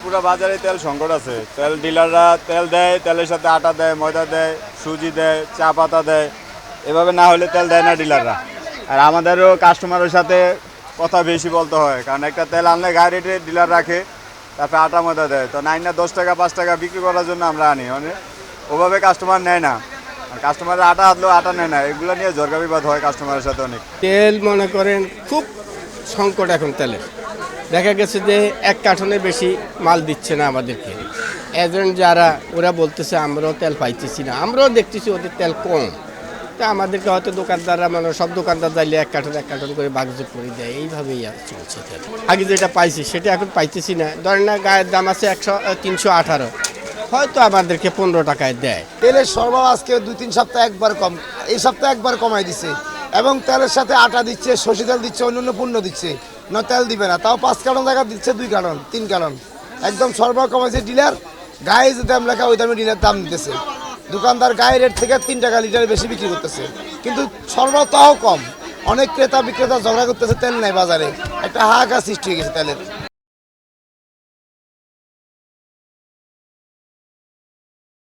পুরো বাজারে তেল সংকট আছে। তেল ডিলাররা তেল দেয়, তেলের সাথে আটা দেয়, ময়দা দেয়, সুজি দেয়, চা পাতা দেয়। এভাবে না হলে তেল দেয় না ডিলাররা। আর আমাদেরও কাস্টমারের সাথে কথা বেশি বলতে হয়, কারণ একটা তেল আনলে গায়ে রেটে ডিলার রাখে, তারপরে আটা ময়দা দেয়। তো নাই না 10 টাকা 5 টাকা বিক্রি করার জন্য আমরা আনি, মানে ওভাবে কাস্টমার নেয় না। আর কাস্টমারের আটা হাতলেও আটা নেয় না, এগুলো নিয়ে ঝরকা বিবাদ হয় কাস্টমারের সাথে অনেক। তেল মনে করেন খুব সংকট এখন তেলের। দেখা গেছে যে 1 কার্টনের বেশি মাল দিচ্ছে না আমাদেরকে। এজেন্ট যারা ওরা বলতেছে আমরাও তেল পাইতেছি না, আমরাও দেখতেছি ওদের তেল কম। তা আমাদেরকে হয়তো দোকানদাররা মানে সব দোকানদার চাইলে 1 কার্টন করে ভাগযোগ করে দেয়, এইভাবেই আর চলছে তেল। আগে যেটা পাইছি সেটা এখন পাইতেছি না। ধরেন না গায়ের দাম আছে 318, হয়তো আমাদেরকে 15 টাকায় দেয়। তেলের সরবরাহ আজকে 2-3 সপ্তাহ একবার কম, এই সপ্তাহে একবার কমাই দিচ্ছে, এবং তেলের সাথে আটা দিচ্ছে, সরষে তেল দিচ্ছে, অন্যান্য পণ্য দিচ্ছে। না তেল দিবে না, তাও 5 কার্টন জায়গা দিচ্ছে 2 কার্টন 3 কার্টন। একদম সরবরাহ কমাইছে ডিলার, গায়ে যে দাম লেখা ওই দামে ডিলার দাম দিতেছে। দোকানদার গায়ে রেট থেকে 3 টাকা লিটার বেশি বিক্রি করতেছে, কিন্তু সরবরাহ তাও কম। অনেক ক্রেতা বিক্রেতা ঝগড়া করতেছে, তেল নাই বাজারে, একটা হাহাকার সৃষ্টি হয়ে গেছে তেলের।